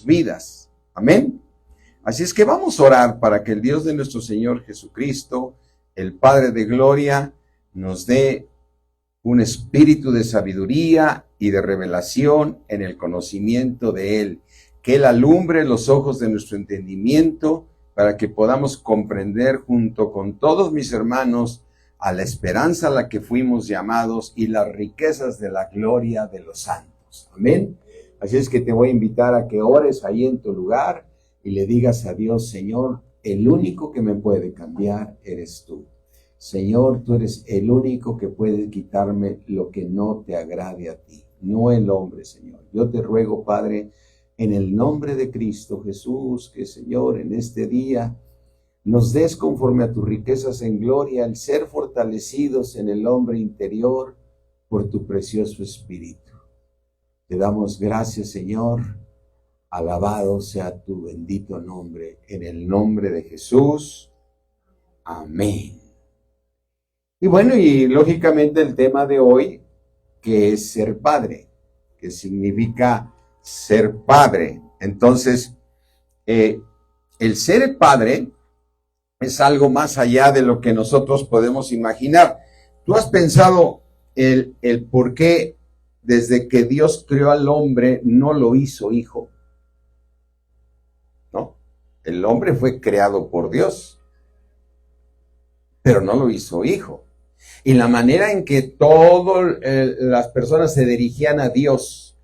vidas. Amén. Así es que vamos a orar para que el Dios de nuestro Señor Jesucristo, el Padre de gloria, nos dé un espíritu de sabiduría y de revelación en el conocimiento de Él, que Él alumbre los ojos de nuestro entendimiento para que podamos comprender junto con todos mis hermanos a la esperanza a la que fuimos llamados y las riquezas de la gloria de los santos. Amén. Así es que te voy a invitar a que ores ahí en tu lugar y le digas a Dios: Señor, el único que me puede cambiar eres tú. Señor, tú eres el único que puede quitarme lo que no te agrade a ti, no el hombre, Señor. Yo te ruego, Padre, en el nombre de Cristo Jesús, que, Señor, en este día nos des conforme a tus riquezas en gloria el ser fortalecidos en el hombre interior por tu precioso Espíritu. Te damos gracias, Señor. Alabado sea tu bendito nombre, en el nombre de Jesús. Amén. Y bueno, y lógicamente el tema de hoy, que es ser padre, que significa ser padre. Entonces, el ser padre es algo más allá de lo que nosotros podemos imaginar. ¿Tú has pensado el por qué desde que Dios creó al hombre no lo hizo hijo? ¿No? El hombre fue creado por Dios, pero no lo hizo hijo. Y la manera en que todas las personas se dirigían a Dios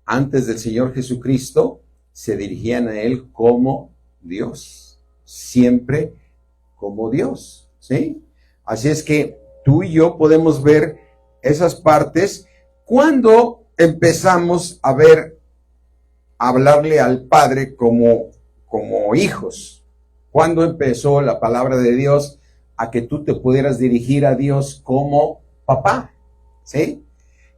antes del Señor Jesucristo, se dirigían a Él como Dios, siempre como Dios, ¿sí? Así es que tú y yo podemos ver esas partes cuando empezamos a hablarle al Padre como hijos. Cuando empezó la palabra de Dios a que tú te pudieras dirigir a Dios como papá, ¿sí?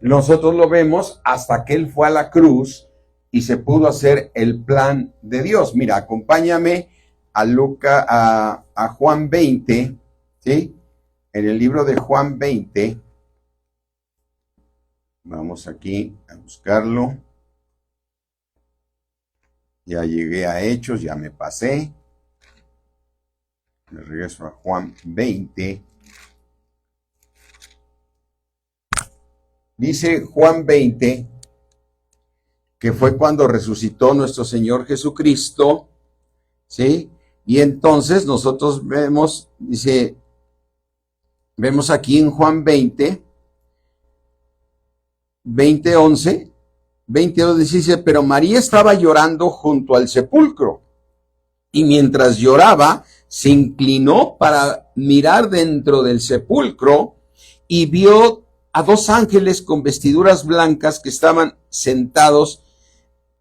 Nosotros lo vemos hasta que Él fue a la cruz y se pudo hacer el plan de Dios. Mira, acompáñame a Juan 20, ¿sí? En el libro de Juan 20, vamos aquí a buscarlo. Ya llegué a Hechos, ya me pasé. Me regreso a Juan 20. Dice Juan 20 que fue cuando resucitó nuestro Señor Jesucristo, ¿sí? Y entonces nosotros vemos aquí en Juan 20, 11, dice: pero María estaba llorando junto al sepulcro, y mientras lloraba, se inclinó para mirar dentro del sepulcro, y vio a dos ángeles con vestiduras blancas que estaban sentados,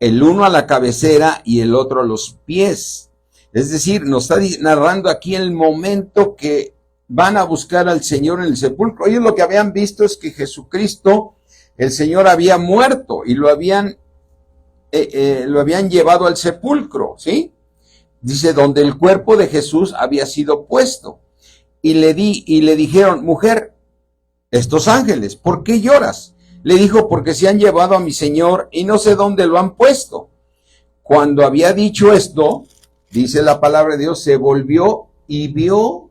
el uno a la cabecera y el otro a los pies. Es decir, nos está narrando aquí el momento que van a buscar al Señor en el sepulcro. Ellos lo que habían visto es que Jesucristo, el Señor, había muerto y lo habían llevado al sepulcro, ¿sí? Dice, donde el cuerpo de Jesús había sido puesto. Y le dijeron: mujer, estos ángeles, ¿por qué lloras? Le dijo: porque se han llevado a mi Señor y no sé dónde lo han puesto. Cuando había dicho esto, dice la palabra de Dios, se volvió y vio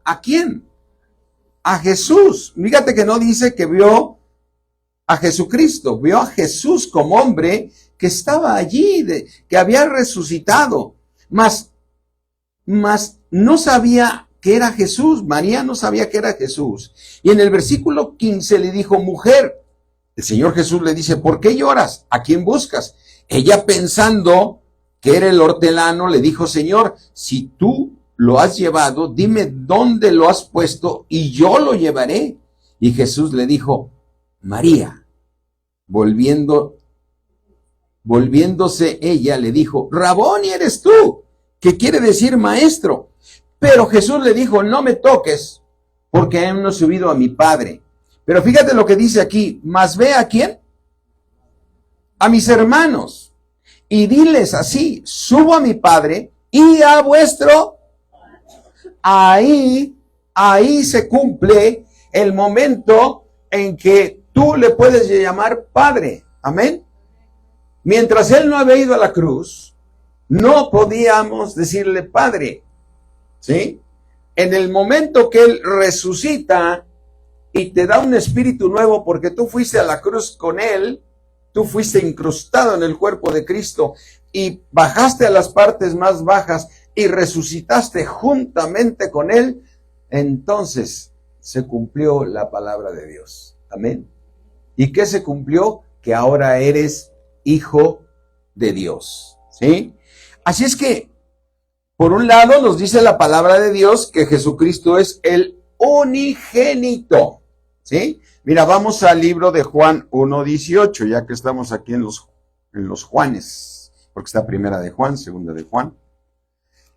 ¿a quién? A Jesús. Fíjate que no dice que vio a Jesucristo, vio a Jesús como hombre que estaba allí, que había resucitado, mas no sabía que era Jesús. María no sabía que era Jesús. Y en el versículo 15 le dijo: mujer, el Señor Jesús le dice: ¿por qué lloras? ¿A quién buscas? Ella, pensando que era el hortelano, le dijo: Señor, si tú lo has llevado, dime dónde lo has puesto y yo lo llevaré. Y Jesús le dijo: María. Volviéndose ella, le dijo: Raboni, eres tú, que quiere decir maestro. Pero Jesús le dijo: no me toques, porque aún no he subido a mi Padre. Pero fíjate lo que dice aquí: mas ve ¿a quién? A mis hermanos, y diles así: subo a mi Padre y a vuestro. Ahí se cumple el momento en que tú le puedes llamar Padre. Amén. Mientras Él no había ido a la cruz, no podíamos decirle Padre, ¿sí? En el momento que Él resucita y te da un espíritu nuevo porque tú fuiste a la cruz con Él, tú fuiste incrustado en el cuerpo de Cristo y bajaste a las partes más bajas y resucitaste juntamente con Él, entonces se cumplió la palabra de Dios. Amén. ¿Y qué se cumplió? Que ahora eres hijo de Dios. ¿Sí? Así es que, por un lado, nos dice la palabra de Dios que Jesucristo es el unigénito. ¿Sí? Mira, vamos al libro de Juan 1:18, ya que estamos aquí en los Juanes, porque está primera de Juan, segunda de Juan.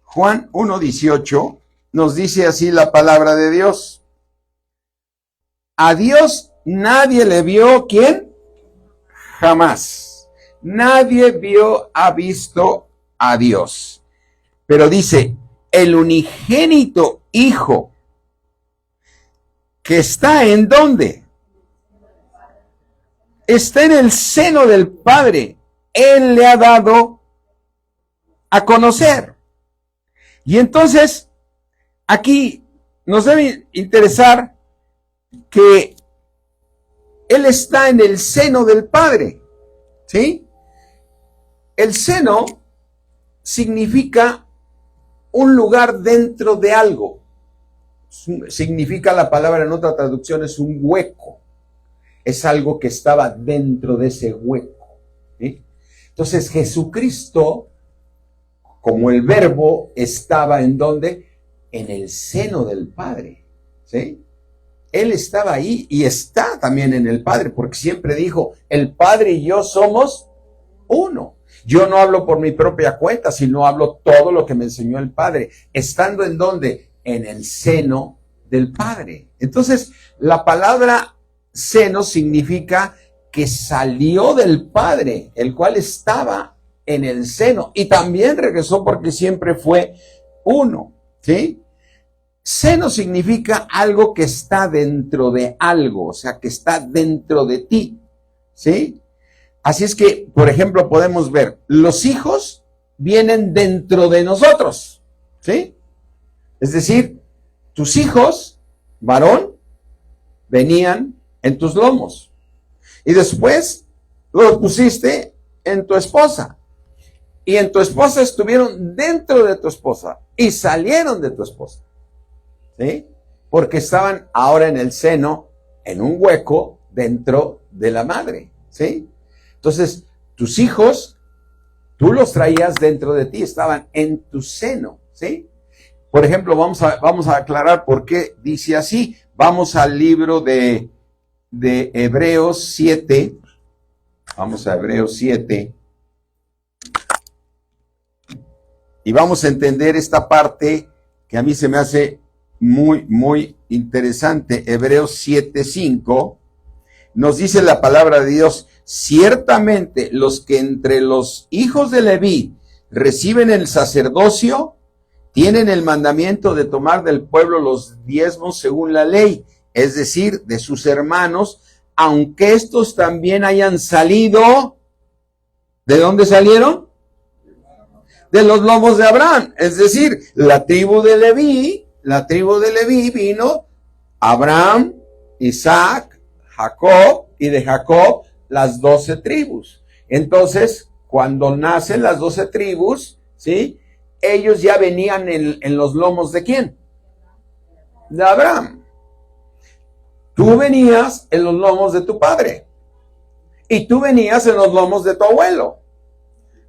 Juan 1:18 nos dice así la palabra de Dios. A Dios nadie le vio, ¿quién? Jamás. Nadie ha visto a Dios. Pero dice, el unigénito Hijo, que está ¿en dónde? Está en el seno del Padre. Él le ha dado a conocer. Y entonces, aquí nos debe interesar que Él está en el seno del Padre, ¿sí? El seno significa un lugar dentro de algo. Significa la palabra en otra traducción, es un hueco. Es algo que estaba dentro de ese hueco, ¿sí? Entonces Jesucristo, como el Verbo, estaba ¿en dónde? En el seno del Padre, ¿sí? Él estaba ahí y está también en el Padre, porque siempre dijo, el Padre y yo somos uno. Yo no hablo por mi propia cuenta, sino hablo todo lo que me enseñó el Padre. ¿Estando en dónde? En el seno del Padre. Entonces, la palabra seno significa que salió del Padre, el cual estaba en el seno, y también regresó porque siempre fue uno, ¿sí? Seno significa algo que está dentro de algo, o sea, que está dentro de ti, ¿sí? Así es que, por ejemplo, podemos ver, los hijos vienen dentro de nosotros, ¿sí? Es decir, tus hijos, varón, venían en tus lomos. Y después los pusiste en tu esposa. Y en tu esposa estuvieron dentro de tu esposa y salieron de tu esposa, ¿sí? Porque estaban ahora en el seno, en un hueco dentro de la madre, ¿sí? Entonces, tus hijos, tú los traías dentro de ti, estaban en tu seno, ¿sí? Por ejemplo, vamos a aclarar por qué dice así. Vamos al libro de Hebreos 7. Vamos a Hebreos 7. Y vamos a entender esta parte que a mí se me hace muy, muy interesante. Hebreos 7:5 nos dice la palabra de Dios, ciertamente los que entre los hijos de Leví reciben el sacerdocio, tienen el mandamiento de tomar del pueblo los diezmos según la ley, es decir, de sus hermanos, aunque estos también hayan salido, ¿de dónde salieron? De los lomos de Abraham, es decir, la tribu de Leví vino Abraham, Isaac, Jacob, y de Jacob las 12 tribus. Entonces, cuando nacen las 12 tribus, ¿sí? Ellos ya venían en los lomos ¿de quién? De Abraham. Tú venías en los lomos de tu padre. Y tú venías en los lomos de tu abuelo.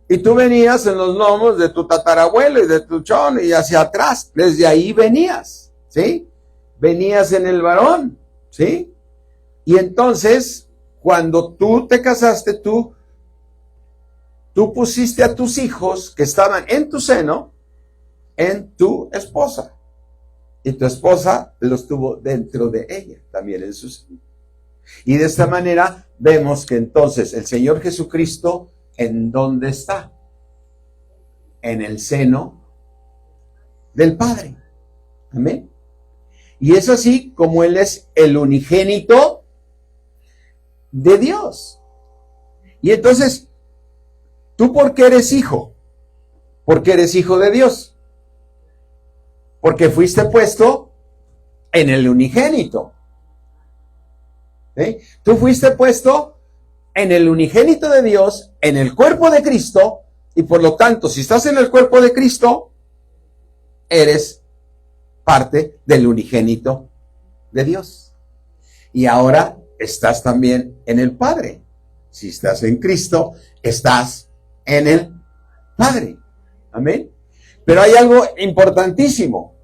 Y tú venías en los lomos de tu tatarabuelo y de tu chon y hacia atrás. Desde ahí venías, ¿sí? Venías en el varón, ¿sí? Y entonces, cuando tú te casaste, tú pusiste a tus hijos que estaban en tu seno, en tu esposa. Y tu esposa los tuvo dentro de ella, también en su seno. Y de esta manera vemos que entonces el Señor Jesucristo, ¿en dónde está? En el seno del Padre. Amén. Y es así como Él es el unigénito de Dios. Y entonces, ¿Tú por qué eres hijo? Porque eres hijo de Dios. Porque fuiste puesto en el unigénito. ¿Sí? Tú fuiste puesto en el unigénito de Dios, en el cuerpo de Cristo, y por lo tanto, si estás en el cuerpo de Cristo, eres parte del unigénito de Dios. Y ahora estás también en el Padre. Si estás en Cristo, estás en el Padre. Amén. Pero hay algo importantísimo.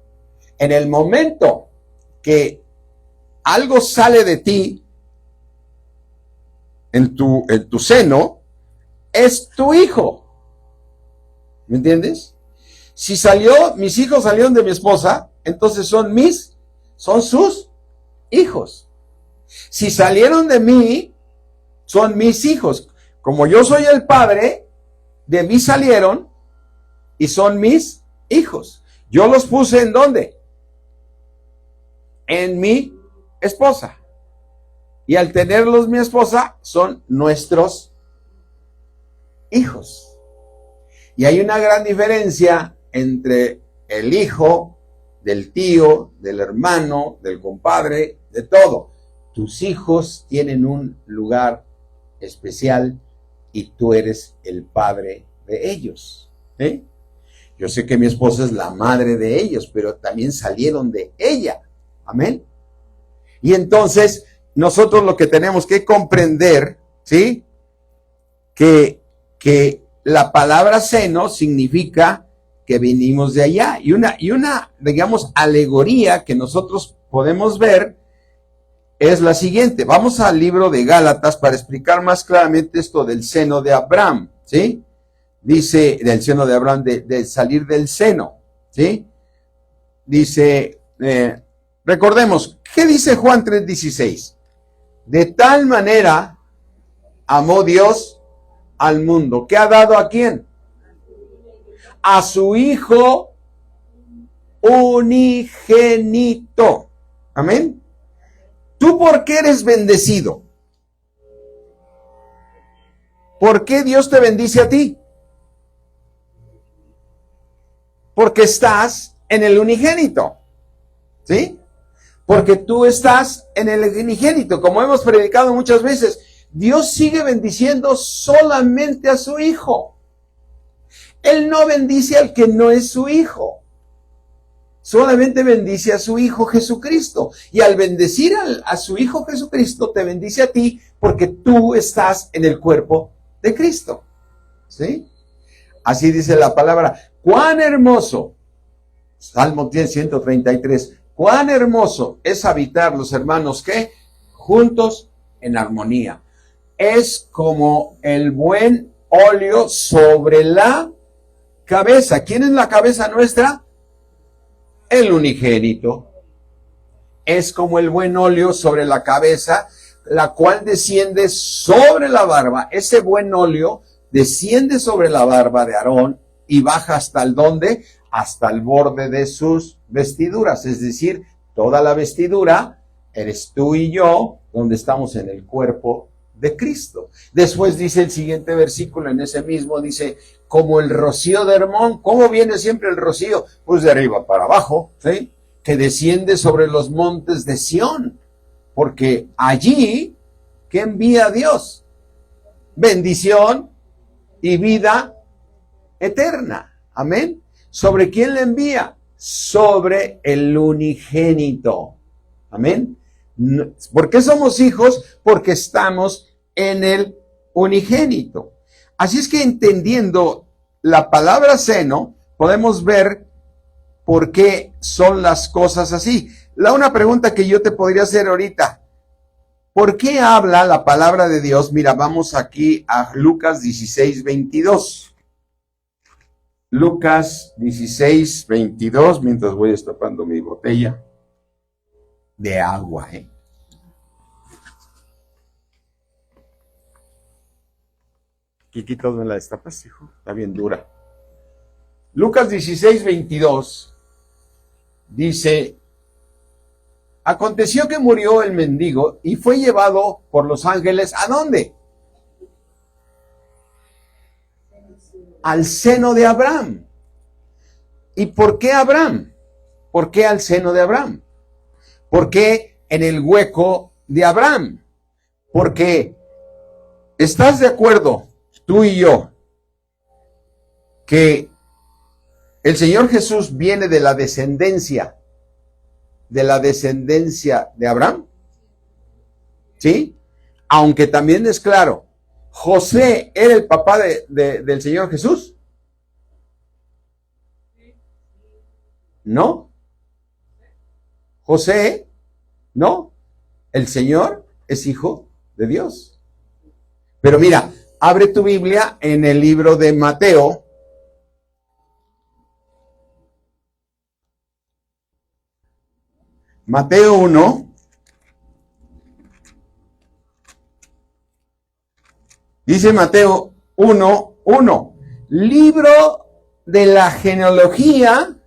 En el momento que algo sale de ti, en tu seno, es tu hijo. ¿Me entiendes? Si mis hijos salieron de mi esposa, entonces son sus hijos. Si salieron de mí, son mis hijos. Como yo soy el padre, de mí salieron y son mis hijos. Yo los puse ¿en dónde? En mi esposa. Y al tenerlos mi esposa, son nuestros hijos. Y hay una gran diferencia entre el hijo, del tío, del hermano, del compadre, de todo. Tus hijos tienen un lugar especial y tú eres el padre de ellos. ¿Sí? Yo sé que mi esposa es la madre de ellos, pero también salieron de ella. Amén. Y entonces, nosotros lo que tenemos que comprender, ¿sí? Que la palabra seno significa que vinimos de allá. Y una, digamos, alegoría que nosotros podemos ver es la siguiente. Vamos al libro de Gálatas para explicar más claramente esto del seno de Abraham, ¿sí? Dice, del seno de Abraham, de salir del seno, ¿sí? Dice, recordemos, ¿qué dice Juan 3:16? De tal manera amó Dios al mundo. ¿Qué ha dado a quién? A su Hijo unigénito. Amén. ¿Tú por qué eres bendecido? ¿Por qué Dios te bendice a ti? Porque estás en el unigénito. ¿Sí? Porque tú estás en el unigénito. Como hemos predicado muchas veces, Dios sigue bendiciendo solamente a su Hijo. Él no bendice al que no es su Hijo. Solamente bendice a su Hijo Jesucristo. Y al bendecir a su Hijo Jesucristo, te bendice a ti porque tú estás en el cuerpo de Cristo. ¿Sí? Así dice la palabra. ¡Cuán hermoso! Salmo 133. ¡Cuán hermoso es habitar los hermanos que juntos en armonía! Es como el buen óleo sobre la cabeza. ¿Quién es la cabeza nuestra? El unigénito. Es como el buen óleo sobre la cabeza, la cual desciende sobre la barba. Ese buen óleo desciende sobre la barba de Aarón y baja hasta el ¿dónde? Hasta el borde de sus vestiduras. Es decir, toda la vestidura eres tú y yo, donde estamos en el cuerpo de Cristo. Después dice el siguiente versículo, en ese mismo, dice, como el rocío de Hermón. ¿Cómo viene siempre el rocío? Pues de arriba para abajo, ¿sí? Que desciende sobre los montes de Sión. Porque allí, ¿qué envía Dios? Bendición y vida eterna. Amén. ¿Sobre quién le envía? Sobre el unigénito. Amén. ¿Por qué somos hijos? Porque estamos en el unigénito. Así es que entendiendo la palabra seno, podemos ver por qué son las cosas así. Una pregunta que yo te podría hacer ahorita. ¿Por qué habla la palabra de Dios? Mira, vamos aquí a Lucas 16:22. Lucas 16:22, mientras voy destapando mi botella de agua, Quiquitos, ¿me la destapas, hijo? Está bien dura. Lucas 16:22 dice, aconteció que murió el mendigo y fue llevado por los ángeles, ¿a dónde? al seno de Abraham. ¿Y por qué Abraham? ¿Por qué al seno de Abraham? ¿Por qué en el hueco de Abraham? Porque ¿estás de acuerdo, tú y yo, que el Señor Jesús viene de la descendencia de Abraham? ¿Sí? Aunque también es claro, José era el papá del Señor Jesús. ¿No? José, no. El Señor es hijo de Dios. Pero mira, abre tu Biblia en el libro de Mateo. Mateo 1. Dice Mateo 1:1. Libro de la genealogía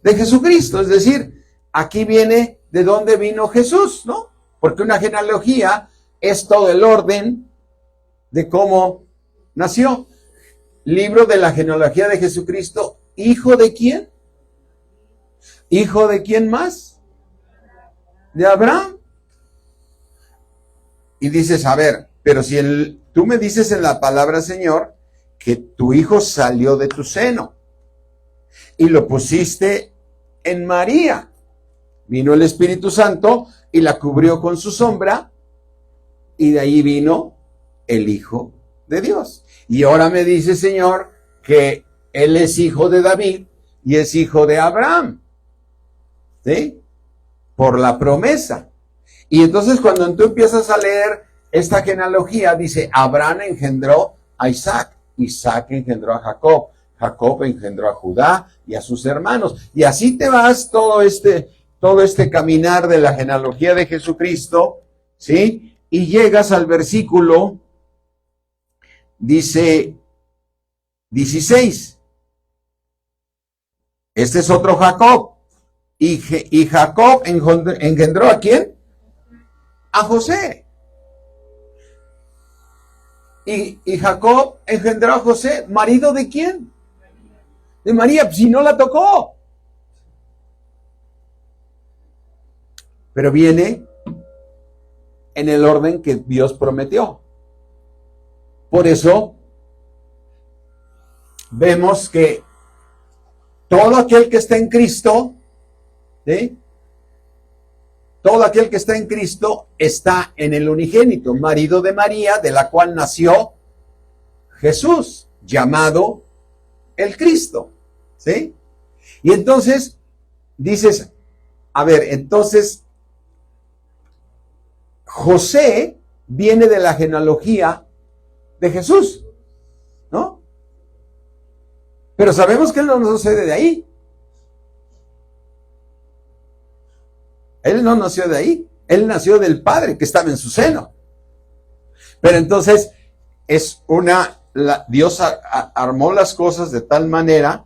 de Jesucristo. Es decir, aquí viene de dónde vino Jesús, ¿no? Porque una genealogía es todo el orden de cómo nació. Libro de la genealogía de Jesucristo. ¿Hijo de quién? ¿Hijo de quién más? De Abraham. Y dices, a ver, pero si tú me dices en la palabra, Señor, que tu hijo salió de tu seno y lo pusiste en María. Vino el Espíritu Santo y la cubrió con su sombra y de ahí vino el Hijo de Dios. Y ahora me dice, Señor, que Él es hijo de David y es hijo de Abraham. ¿Sí? Por la promesa. Y entonces cuando tú empiezas a leer esta genealogía, dice, Abraham engendró a Isaac, Isaac engendró a Jacob, Jacob engendró a Judá y a sus hermanos. Y así te vas todo este caminar de la genealogía de Jesucristo, ¿sí? Y llegas al versículo, dice 16. Este es otro Jacob. Y Jacob engendró ¿a quién? A José. Y Jacob engendró a José, ¿marido de quién? De María, si no la tocó. Pero viene en el orden que Dios prometió. Por eso vemos que todo aquel que está en Cristo, ¿sí? Todo aquel que está en Cristo está en el unigénito, marido de María, de la cual nació Jesús, llamado el Cristo, ¿sí? Y entonces dices, a ver, entonces José viene de la genealogía de Jesús, ¿no? Pero sabemos que él no sucede de ahí. Él no nació de ahí, él nació del Padre que estaba en su seno. Pero entonces Dios armó las cosas de tal manera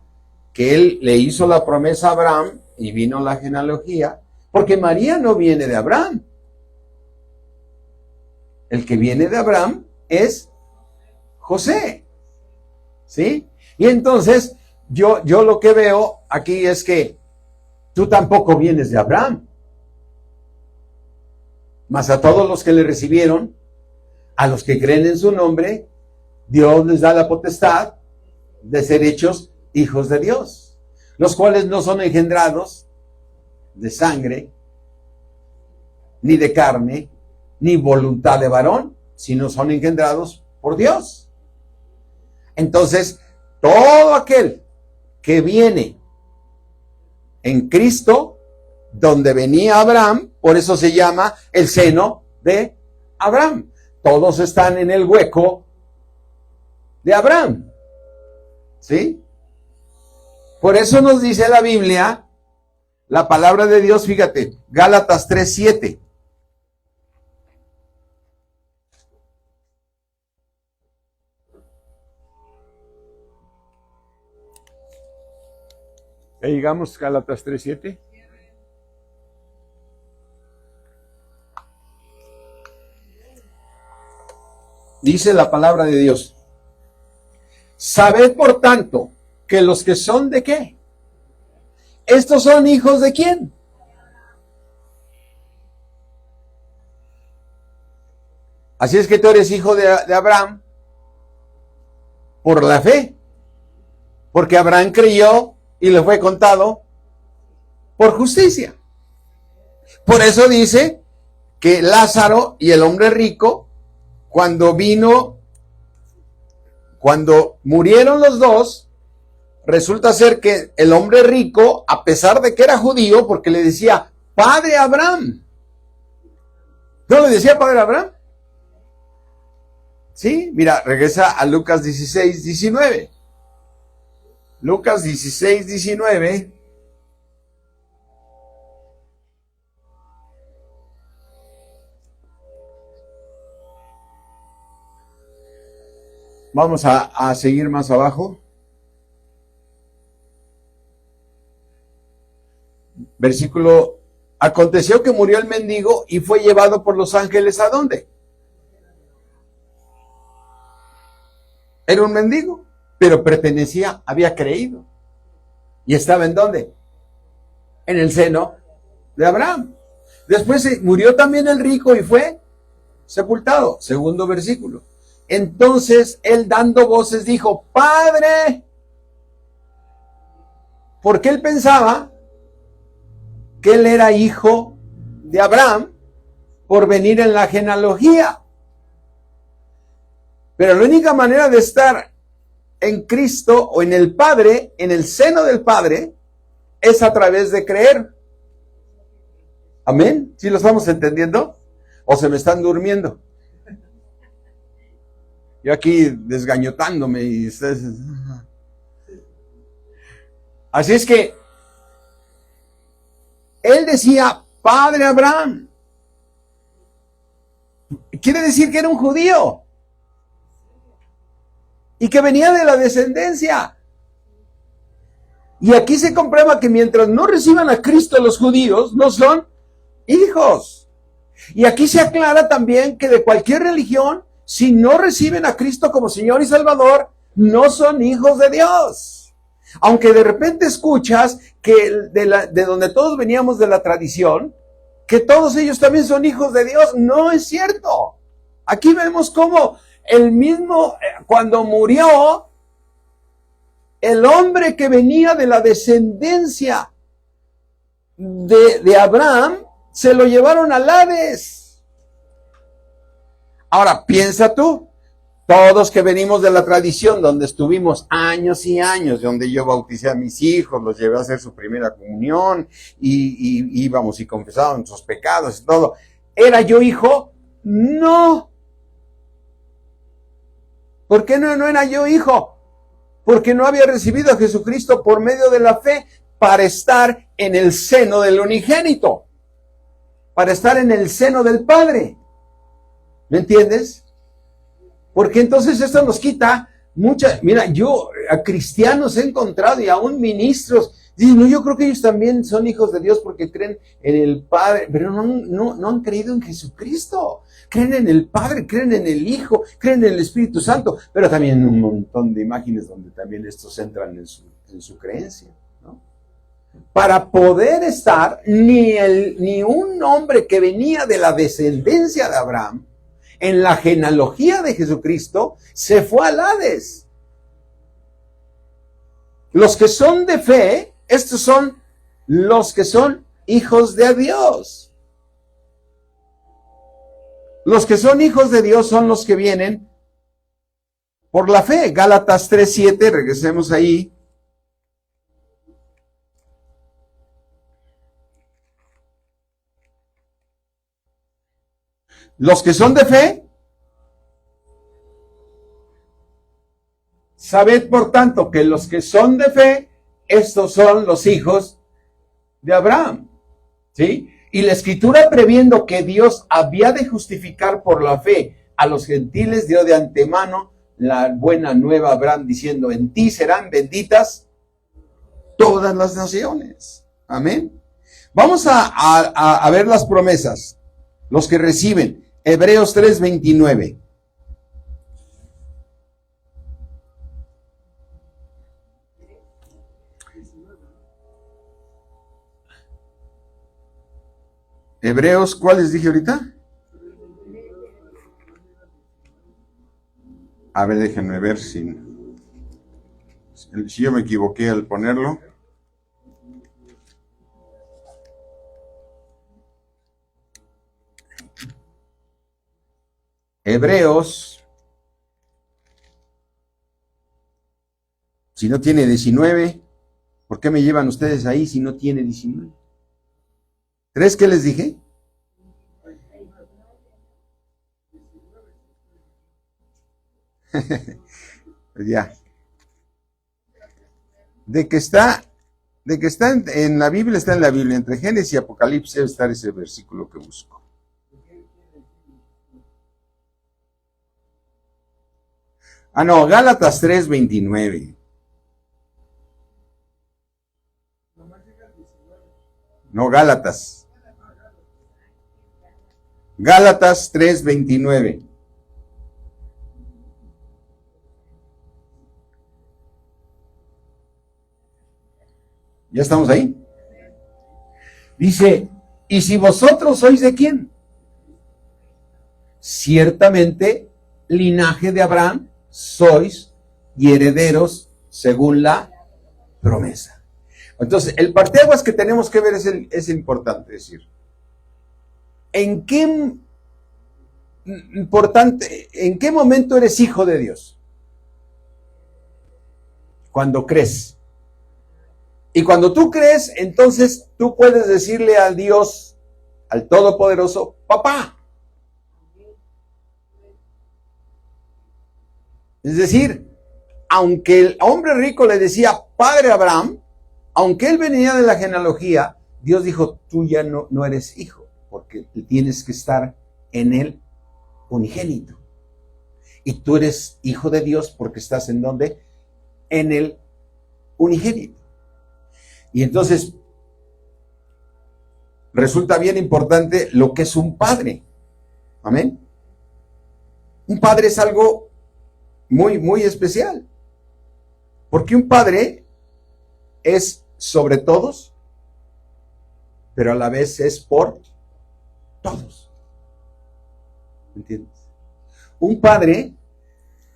que él le hizo la promesa a Abraham y vino la genealogía, porque María no viene de Abraham. El que viene de Abraham es José, ¿sí? Y entonces yo lo que veo aquí es que tú tampoco vienes de Abraham. Mas a todos los que le recibieron, a los que creen en su nombre, Dios les da la potestad de ser hechos hijos de Dios, los cuales no son engendrados de sangre, ni de carne, ni voluntad de varón, sino son engendrados por Dios. Entonces, todo aquel que viene en Cristo, donde venía Abraham, por eso se llama el seno de Abraham. Todos están en el hueco de Abraham, ¿sí? Por eso nos dice la Biblia, la palabra de Dios, fíjate, Gálatas 3:7. Llegamos Gálatas 3:7. Dice la palabra de Dios: Sabed por tanto que los que son ¿de qué? Estos son hijos ¿de quién? Así es que tú eres hijo de Abraham por la fe, porque Abraham creyó y le fue contado por justicia. Por eso dice que Lázaro y el hombre rico, cuando murieron los dos, resulta ser que el hombre rico, a pesar de que era judío, porque le decía, Padre Abraham. ¿No le decía Padre Abraham? Sí, mira, regresa a Lucas 16, 19. Lucas 16, 19. Vamos a seguir más abajo. Versículo, aconteció que murió el mendigo y fue llevado por los ángeles ¿a dónde? Era un mendigo, pero pertenecía, había creído. ¿Y estaba en dónde? En el seno de Abraham. Después murió también el rico y fue sepultado. Segundo versículo. Entonces él dando voces dijo, Padre, porque él pensaba que él era hijo de Abraham por venir en la genealogía. Pero la única manera de estar en Cristo o en el Padre, en el seno del Padre, es a través de creer. ¿Amén? ¿Sí lo estamos entendiendo? ¿O se me están durmiendo? Yo aquí desgañotándome y ustedes... Así es que él decía, Padre Abraham. Quiere decir que era un judío. Y que venía de la descendencia. Y aquí se comprueba que mientras no reciban a Cristo los judíos, no son hijos. Y aquí se aclara también que de cualquier religión, si no reciben a Cristo como Señor y Salvador, no son hijos de Dios. Aunque de repente escuchas que de donde todos veníamos de la tradición, que todos ellos también son hijos de Dios, no es cierto. Aquí vemos cómo el mismo, cuando murió, el hombre que venía de la descendencia de Abraham, se lo llevaron al Hades. Ahora, piensa tú, todos que venimos de la tradición, donde estuvimos años y años, donde yo bauticé a mis hijos, los llevé a hacer su primera comunión, y íbamos y confesaban sus pecados y todo. ¿Era yo hijo? No. ¿Por qué no era yo hijo? Porque no había recibido a Jesucristo por medio de la fe para estar en el seno del unigénito, para estar en el seno del Padre. ¿Me entiendes? Porque entonces esto nos quita mucha... Mira, yo a cristianos he encontrado y aún ministros, dicen, no, yo creo que ellos también son hijos de Dios porque creen en el Padre, pero no han creído en Jesucristo. Creen en el Padre, creen en el Hijo, creen en el Espíritu Santo, pero también en un montón de imágenes donde también estos entran en su creencia, ¿no? Para poder estar, ni un hombre que venía de la descendencia de Abraham, en la genealogía de Jesucristo, se fue al Hades. Los que son de fe, estos son los que son hijos de Dios. Los que son hijos de Dios son los que vienen por la fe. Gálatas 3:7, regresemos ahí. Los que son de fe, sabed por tanto que los que son de fe, estos son los hijos de Abraham. ¿Sí? Y la Escritura, previendo que Dios había de justificar por la fe a los gentiles, dio de antemano la buena nueva a Abraham, diciendo, en ti serán benditas todas las naciones. Amén. Vamos a ver las promesas, los que reciben. Hebreos 3:29. Hebreos, ¿cuál les dije ahorita? A ver, déjenme ver si yo me equivoqué al ponerlo. Hebreos, si no tiene 19, ¿por qué me llevan ustedes ahí si no tiene 19? ¿Tres qué les dije? Pues ya. De que está en la Biblia, está en la Biblia. Entre Génesis y Apocalipsis debe estar ese versículo que busco. Ah, no, Gálatas 3:29. No, Gálatas. Gálatas 3:29. ¿Ya estamos ahí? Dice, ¿y si vosotros sois de quién? Ciertamente, linaje de Abraham sois y herederos según la promesa. Entonces, el parteaguas que tenemos que ver es importante decir. ¿En qué momento eres hijo de Dios? Cuando crees. Y cuando tú crees, entonces tú puedes decirle a Dios, al Todopoderoso, papá. Es decir, aunque el hombre rico le decía padre Abraham, aunque él venía de la genealogía, Dios dijo, tú ya no eres hijo, porque tienes que estar en el unigénito. Y tú eres hijo de Dios porque estás en donde? En el unigénito. Y entonces resulta bien importante lo que es un padre. Amén. Un padre es algo muy, muy especial. Porque un padre es sobre todos, pero a la vez es por todos. ¿Entiendes? Un padre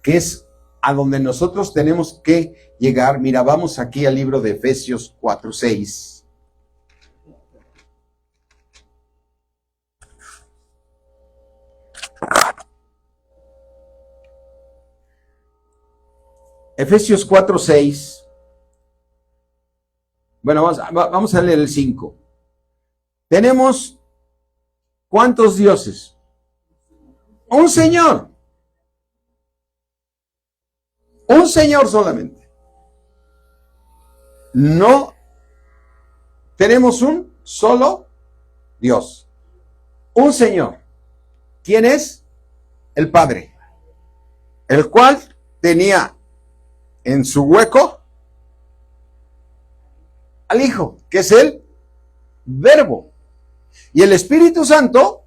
que es a donde nosotros tenemos que llegar. Mira, vamos aquí al libro de Efesios 4:6. Efesios 4:6. Bueno, vamos a leer el 5. Tenemos ¿cuántos dioses? Un Señor. Un Señor solamente. No tenemos un solo Dios. Un Señor. ¿Quién es? El Padre. El cual tenía en su hueco al Hijo, que es el Verbo. Y el Espíritu Santo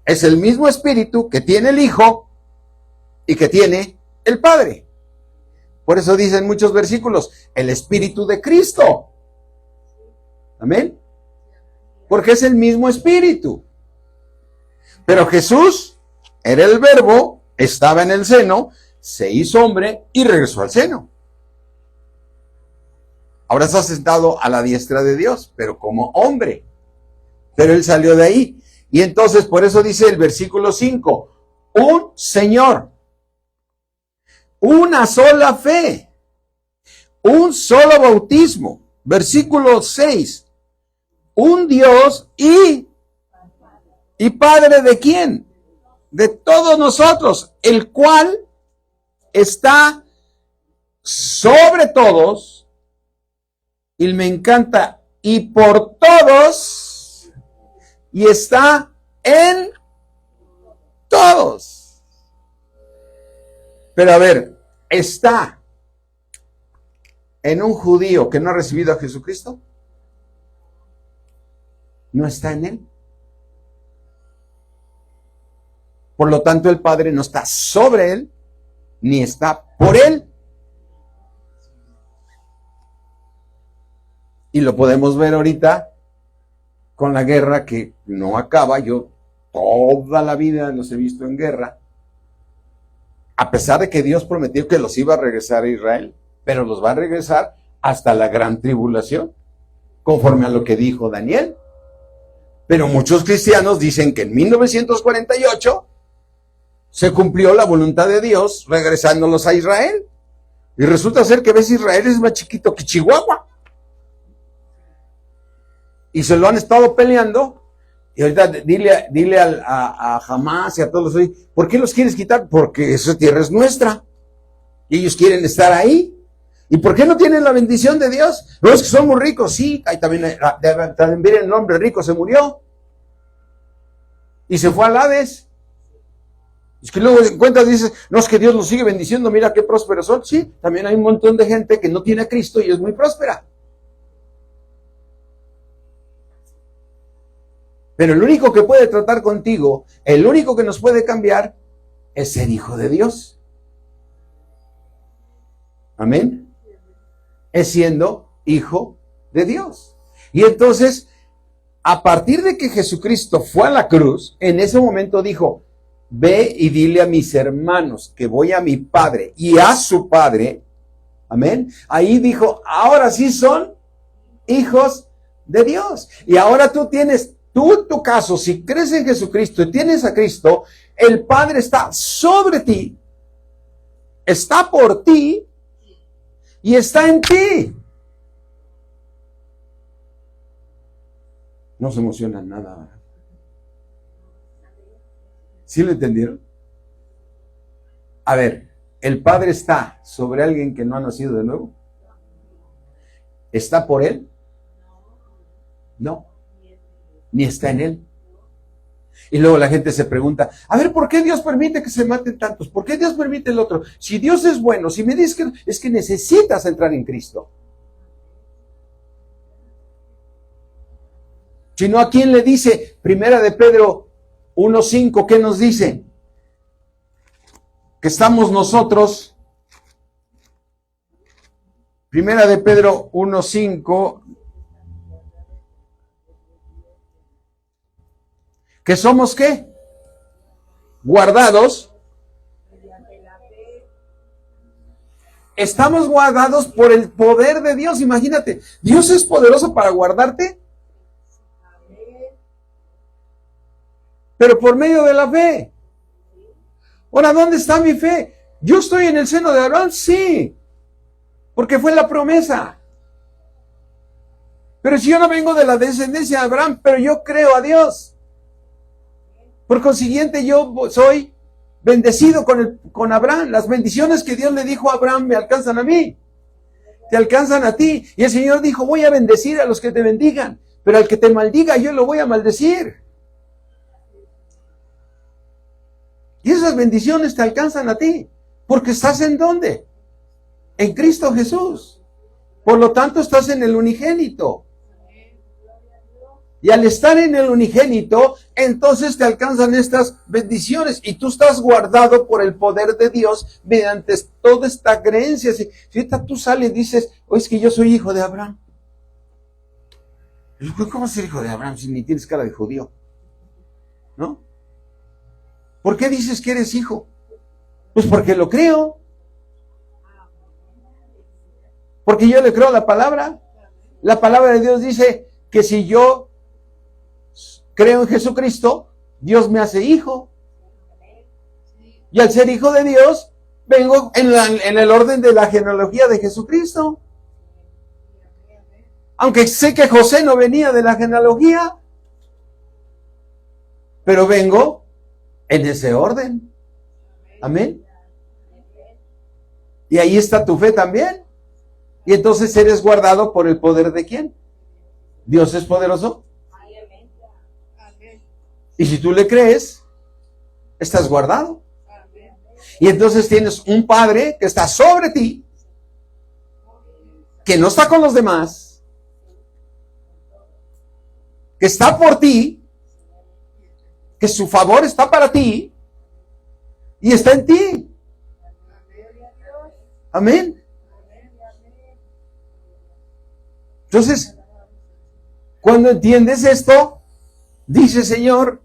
es el mismo Espíritu que tiene el Hijo y que tiene el Padre. Por eso dicen muchos versículos, el Espíritu de Cristo. Amén. Porque es el mismo Espíritu. Pero Jesús era el Verbo, estaba en el seno, se hizo hombre y regresó al seno. Ahora está sentado a la diestra de Dios, pero como hombre. Pero él salió de ahí. Y entonces, por eso dice el versículo 5, un Señor, una sola fe, un solo bautismo. Versículo 6, un Dios y Padre ¿de quién? De todos nosotros, el cual está sobre todos. Y me encanta, y por todos, y está en todos. Pero a ver, ¿está en un judío que no ha recibido a Jesucristo? No está en él. Por lo tanto, el Padre no está sobre él, ni está por él. Y lo podemos ver ahorita con la guerra que no acaba. Yo toda la vida los he visto en guerra, a pesar de que Dios prometió que los iba a regresar a Israel, pero los va a regresar hasta la gran tribulación, conforme a lo que dijo Daniel. Pero muchos cristianos dicen que en 1948 se cumplió la voluntad de Dios regresándolos a Israel. Y resulta ser que ves, Israel es más chiquito que Chihuahua. Y se lo han estado peleando. Y ahorita dile a Hamas y a todos los... ¿Por qué los quieres quitar? Porque esa tierra es nuestra. Y ellos quieren estar ahí. ¿Y por qué no tienen la bendición de Dios? No, es que son muy ricos. Sí, ahí también el hombre rico se murió. Y se fue al Hades. Es que luego encuentras y dices, no, es que Dios los sigue bendiciendo, mira qué prósperos son. Sí, también hay un montón de gente que no tiene a Cristo y es muy próspera. Pero el único que puede tratar contigo, el único que nos puede cambiar, es ser hijo de Dios. Amén. Es siendo hijo de Dios. Y entonces, a partir de que Jesucristo fue a la cruz, en ese momento dijo, ve y dile a mis hermanos que voy a mi Padre y a su Padre. Amén. Ahí dijo, ahora sí son hijos de Dios. Y ahora tú tienes, en tu caso, si crees en Jesucristo y tienes a Cristo, el Padre está sobre ti, está por ti y está en ti. No se emocionan nada. ¿Sí lo entendieron? A ver, ¿el Padre está sobre alguien que no ha nacido de nuevo? ¿Está por él? No. Ni está en él. Y luego la gente se pregunta, a ver, ¿por qué Dios permite que se maten tantos? ¿Por qué Dios permite el otro? Si Dios es bueno, si me dices que es que necesitas entrar en Cristo. Si no, ¿a quién le dice? Primera de Pedro 1:5, ¿qué nos dice? Que estamos nosotros. Primera de Pedro 1:5. ¿Que somos qué? Guardados. Estamos guardados por el poder de Dios. Imagínate, Dios es poderoso para guardarte, pero por medio de la fe. Ahora, ¿dónde está mi fe? ¿Yo estoy en el seno de Abraham? Sí, porque fue la promesa. Pero si yo no vengo de la descendencia de Abraham, pero yo creo a Dios, por consiguiente yo soy bendecido con Abraham. Las bendiciones que Dios le dijo a Abraham me alcanzan a mí, te alcanzan a ti. Y el Señor dijo, voy a bendecir a los que te bendigan, pero al que te maldiga yo lo voy a maldecir. Y esas bendiciones te alcanzan a ti, porque estás ¿en dónde? En Cristo Jesús. Por lo tanto, estás en el unigénito. Y al estar en el unigénito, entonces te alcanzan estas bendiciones. Y tú estás guardado por el poder de Dios mediante toda esta creencia. Si ahorita tú sales y dices, oye, es que yo soy hijo de Abraham. ¿Cómo ser hijo de Abraham si ni tienes cara de judío? ¿No? ¿Por qué dices que eres hijo? Pues porque lo creo. Porque yo le creo a la palabra. La palabra de Dios dice que si yo creo en Jesucristo, Dios me hace hijo. Y al ser hijo de Dios, vengo en el orden de la genealogía de Jesucristo. Aunque sé que José no venía de la genealogía, pero vengo en ese orden. Amén. Y ahí está tu fe también. Y entonces eres guardado por el poder de ¿quién? Dios es poderoso. Y si tú le crees, estás guardado. Y entonces tienes un Padre que está sobre ti, que no está con los demás, que está por ti, que su favor está para ti y está en ti. Amén. Entonces, Cuando entiendes esto, dice Señor,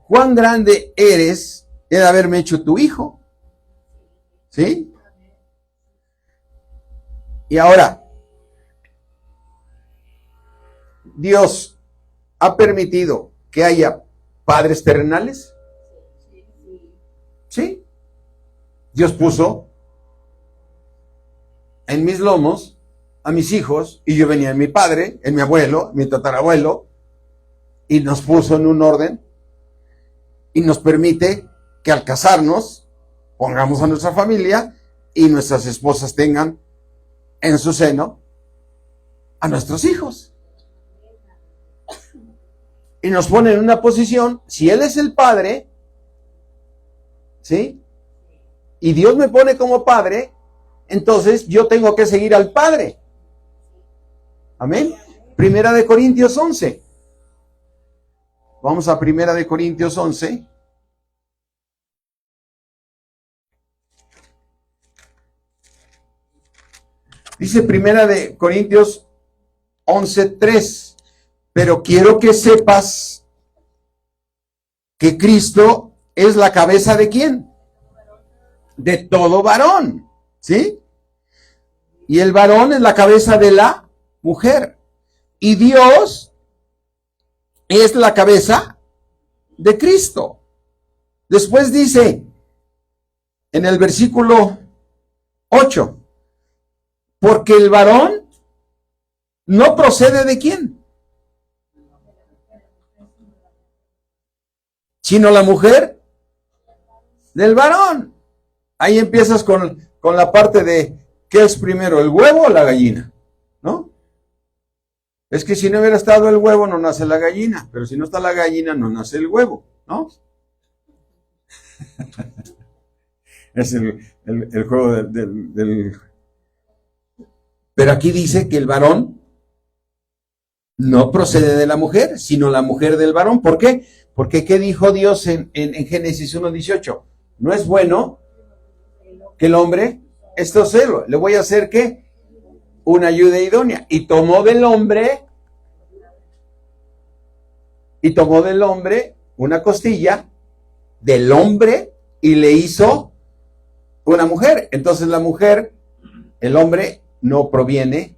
cuán grande eres en haberme hecho tu hijo. ¿Sí? Y ahora, Dios ha permitido que haya padres terrenales. ¿Sí? Dios puso en mis lomos a mis hijos y yo venía en mi padre, en mi abuelo, mi tatarabuelo, y nos puso en un orden y nos permite que al casarnos pongamos a nuestra familia y nuestras esposas tengan en su seno a nuestros hijos. Y nos pone en una posición, si Él es el Padre, ¿sí? Y Dios me pone como Padre, entonces yo tengo que seguir al Padre. Amén. Primera de Corintios 11. Vamos a Primera de Corintios 11. Dice Primera de Corintios 11:3. Pero quiero que sepas que Cristo es la cabeza ¿de quién? De todo varón, ¿sí? Y el varón es la cabeza de la mujer. Y Dios es la cabeza de Cristo. Después dice en el versículo 8, porque el varón no procede ¿de quién? Sino la mujer del varón. Ahí empiezas con la parte de ¿qué es primero, el huevo o la gallina? ¿No? Es que si no hubiera estado el huevo no nace la gallina, pero si no está la gallina no nace el huevo, ¿no? Es el juego del... Pero aquí dice que el varón no procede de la mujer, sino la mujer del varón. ¿Por qué? Porque ¿qué dijo Dios en Génesis 1:18? No es bueno que el hombre esté solo. Le voy a hacer ¿qué? Una ayuda idónea. Y tomó del hombre una costilla del hombre y le hizo una mujer. Entonces la mujer, el hombre no proviene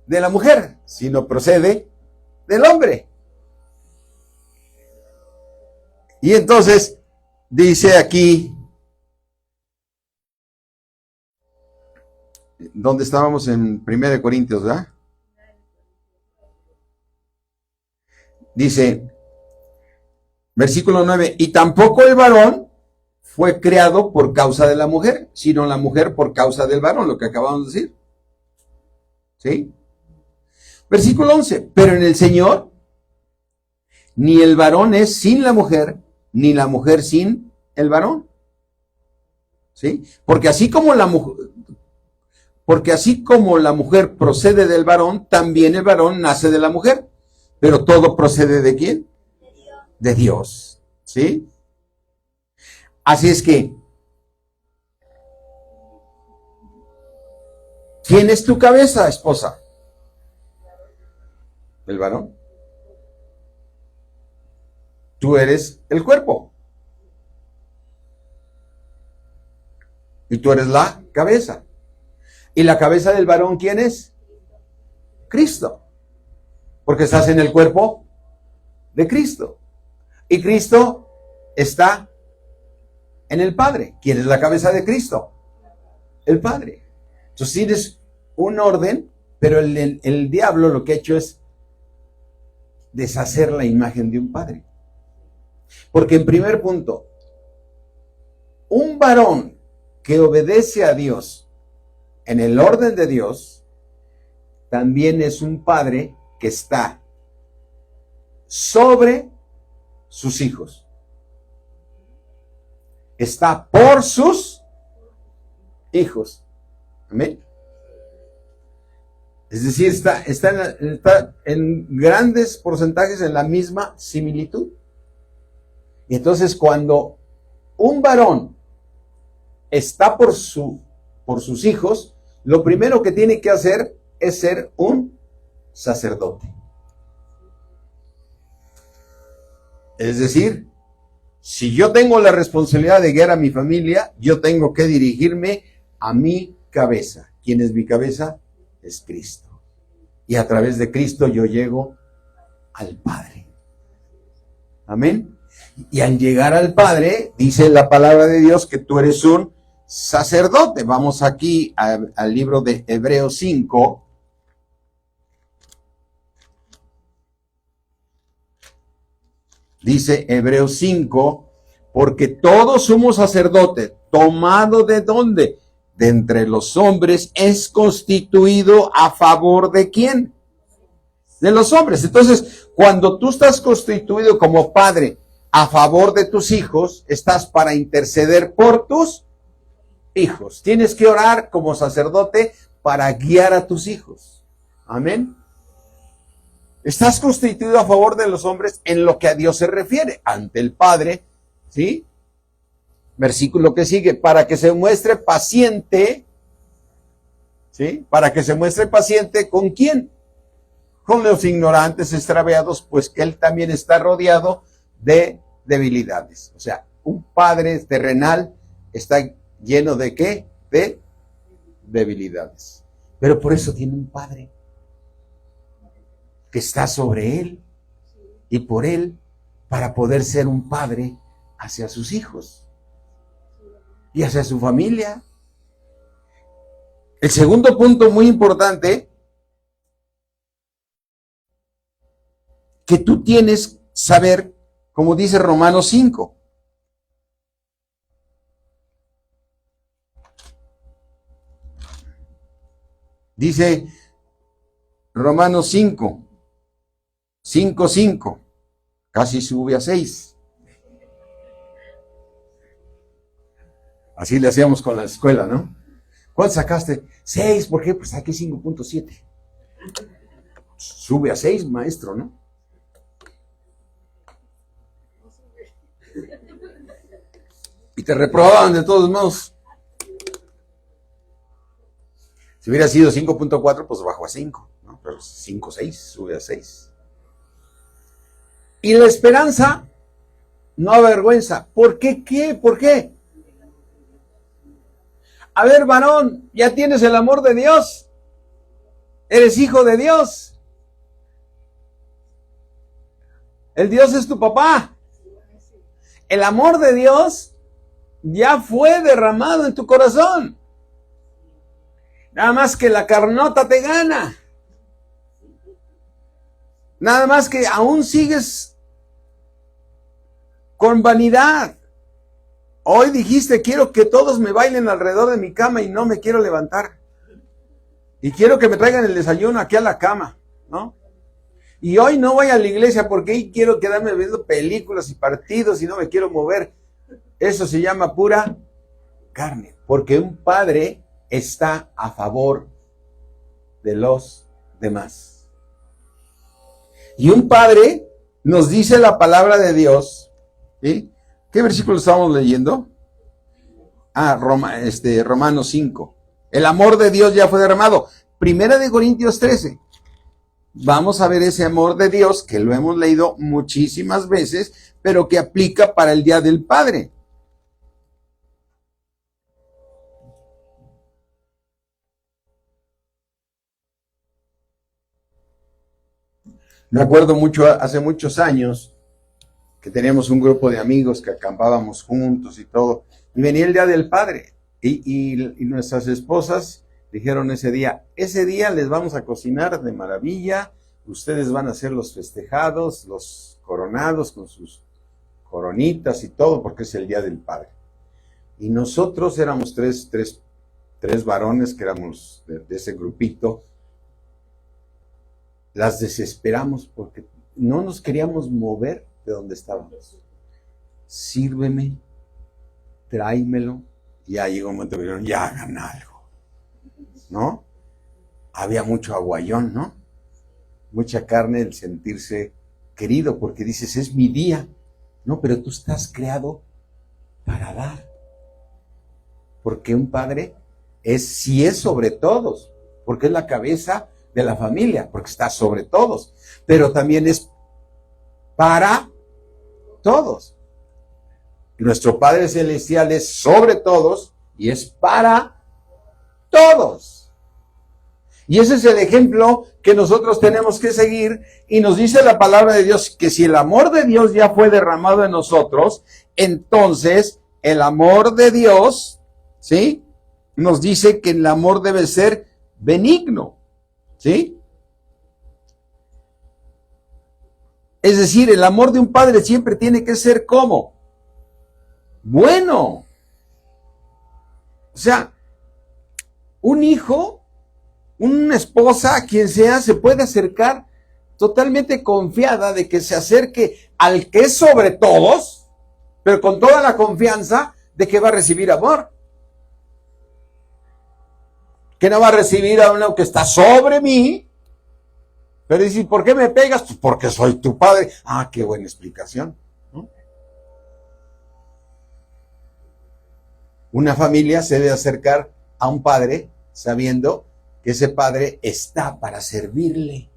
de la mujer, sino procede del hombre. Y entonces dice aquí, ¿dónde estábamos? En 1 Corintios, ¿verdad? Dice, versículo 9, y tampoco el varón fue creado por causa de la mujer, sino la mujer por causa del varón, lo que acabamos de decir. ¿Sí? Versículo 11, pero en el Señor, ni el varón es sin la mujer, ni la mujer sin el varón. ¿Sí? Porque así como la mujer procede del varón, también el varón nace de la mujer. Pero todo procede ¿de quién? De Dios. ¿Sí? Así es que, ¿quién es tu cabeza, esposa? El varón. Tú eres el cuerpo. Y tú eres la cabeza. ¿Y la cabeza del varón quién es? Cristo. Porque estás en el cuerpo de Cristo. Y Cristo está en el Padre. ¿Quién es la cabeza de Cristo? El Padre. Entonces tienes un orden, pero el diablo lo que ha hecho es deshacer la imagen de un padre. Porque en primer punto, un varón que obedece a Dios en el orden de Dios, también es un padre que está sobre sus hijos. Está por sus hijos. Amén. Es decir, está en grandes porcentajes en la misma similitud. Y entonces cuando un varón está por sus hijos, lo primero que tiene que hacer es ser un sacerdote. Es decir, si yo tengo la responsabilidad de guiar a mi familia, yo tengo que dirigirme a mi cabeza. ¿Quién es mi cabeza? Es Cristo. Y a través de Cristo yo llego al Padre. Amén. Y al llegar al Padre, dice la palabra de Dios que tú eres un sacerdote. Vamos aquí al libro de Hebreos 5. Dice Hebreos 5, porque todo sumo sacerdote, tomado de dónde? De entre los hombres, es constituido a favor de ¿quién? De los hombres. Entonces, cuando tú estás constituido como padre a favor de tus hijos, estás para interceder por tus hijos. Tienes que orar como sacerdote para guiar a tus hijos. Amén. Estás constituido a favor de los hombres en lo que a Dios se refiere, ante el Padre, ¿sí? Versículo que sigue, para que se muestre paciente, ¿sí? Para que se muestre paciente, ¿con quién? Con los ignorantes extraviados, pues que él también está rodeado de debilidades. O sea, un padre terrenal está lleno de ¿qué? De debilidades. Pero por eso tiene un padre que está sobre él y por él para poder ser un padre hacia sus hijos y hacia su familia. El segundo punto muy importante que tú tienes saber, como dice Romanos 5. Dice Romanos 5. 5:5, casi sube a 6. Así le hacíamos con la escuela, ¿no? ¿Cuánto sacaste? 6, ¿por qué? Pues saqué 5.7. Sube a 6, maestro, ¿no? Y te reprobaban de todos modos. Si hubiera sido 5.4, pues bajó a 5, ¿no? Pero 5.6, sube a 6. Y la esperanza no avergüenza. ¿Por qué? ¿Qué? ¿Por qué? A ver, varón, ya tienes el amor de Dios. Eres hijo de Dios. El Dios es tu papá. El amor de Dios ya fue derramado en tu corazón. Nada más que la carnota te gana. Nada más que aún sigues con vanidad. Hoy dijiste, quiero que todos me bailen alrededor de mi cama y no me quiero levantar. Y quiero que me traigan el desayuno aquí a la cama, ¿no? Y hoy no voy a la iglesia porque hoy quiero quedarme viendo películas y partidos y no me quiero mover. Eso se llama pura carne. Porque un padre está a favor de los demás. Y un padre, nos dice la palabra de Dios, ¿sí? ¿Qué versículo estamos leyendo? Romanos 5. El amor de Dios ya fue derramado. Primera de Corintios 13. Vamos a ver ese amor de Dios que lo hemos leído muchísimas veces, pero que aplica para el Día del Padre. Me acuerdo mucho, hace muchos años, que teníamos un grupo de amigos que acampábamos juntos y todo, y venía el Día del Padre, y nuestras esposas dijeron ese día les vamos a cocinar de maravilla, ustedes van a ser los festejados, los coronados con sus coronitas y todo, porque es el Día del Padre. Y nosotros éramos tres varones que éramos de ese grupito, las desesperamos porque no nos queríamos mover de donde estábamos. Sírveme, tráemelo. Y ya llegó un momento que dijeron, ya hagan algo, ¿no? Había mucho aguayón, ¿no? Mucha carne, el sentirse querido, porque dices, es mi día. No, pero tú estás creado para dar. Porque un padre sí es sobre todos, porque es la cabeza de la familia, porque está sobre todos, pero también es para todos. Nuestro Padre Celestial es sobre todos y es para todos. Y ese es el ejemplo que nosotros tenemos que seguir, y nos dice la palabra de Dios que si el amor de Dios ya fue derramado en nosotros, entonces el amor de Dios, ¿sí?, nos dice que el amor debe ser benigno, ¿sí? Es decir, el amor de un padre siempre tiene que ser ¿cómo? Bueno. O sea, un hijo, una esposa, quien sea, se puede acercar totalmente confiada de que se acerque al que es sobre todos, pero con toda la confianza de que va a recibir amor. Que no va a recibir a uno que está sobre mí, pero dice, ¿por qué me pegas? Pues porque soy tu padre. Ah, qué buena explicación, ¿no? Una familia se debe acercar a un padre sabiendo que ese padre está para servirle.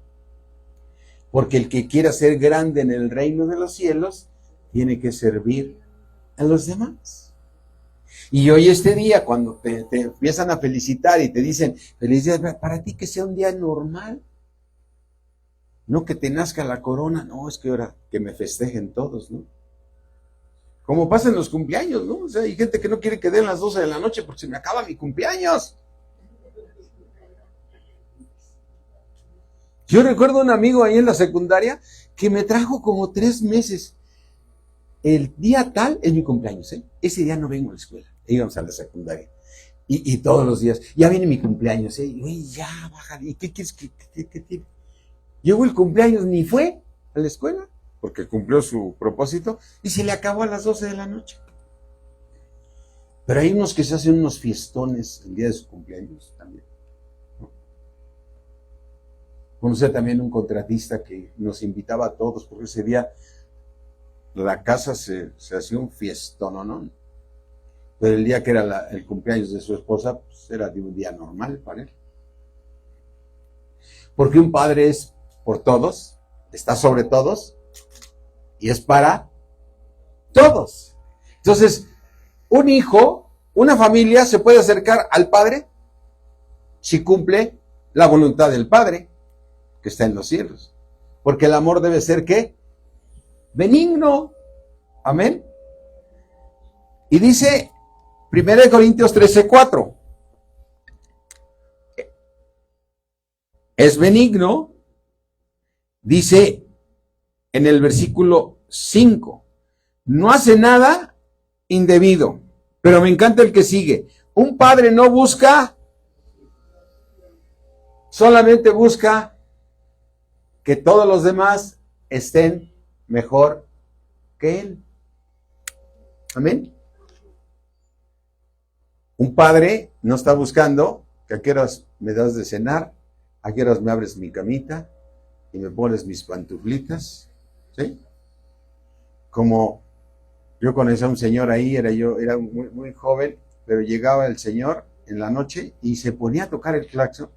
Porque el que quiera ser grande en el reino de los cielos tiene que servir a los demás. Y hoy este día, cuando te empiezan a felicitar y te dicen, felicidades, para ti que sea un día normal. No que te nazca la corona, no, es que ahora que me festejen todos, ¿no? Como pasa en los cumpleaños, ¿no? O sea, hay gente que no quiere que den las 12 de la noche porque se me acaba mi cumpleaños. Yo recuerdo un amigo ahí en la secundaria que me trajo como 3 meses. El día tal es mi cumpleaños, ¿eh? Ese día no vengo a la escuela, íbamos a la secundaria. Y todos los días, ya viene mi cumpleaños, ¿eh? Y ya, bájale, ¿y qué quieres que tiene? Llegó el cumpleaños, ni fue a la escuela, porque cumplió su propósito, y se le acabó a las 12 de la noche. Pero hay unos que se hacen unos fiestones el día de su cumpleaños también, ¿no? Conocí también un contratista que nos invitaba a todos, porque ese día la casa se hacía un fiestón, ¿no? Pero el día que era el cumpleaños de su esposa, pues era de un día normal para él. Porque un padre es por todos, está sobre todos, y es para todos. Entonces, un hijo, una familia se puede acercar al padre si cumple la voluntad del padre que está en los cielos. Porque el amor debe ser, ¿qué? Benigno. Amén. Y dice 1 Corintios 13:4. Es benigno, dice en el versículo 5. No hace nada indebido. Pero me encanta el que sigue. Un padre no busca, solamente busca que todos los demás estén mejor que él. Amén. Un padre no está buscando que a qué horas me das de cenar, a qué horas me abres mi camita y me pones mis pantuflitas, ¿sí? Como yo conocí a un señor ahí, era muy, muy joven, pero llegaba el señor en la noche y se ponía a tocar el claxon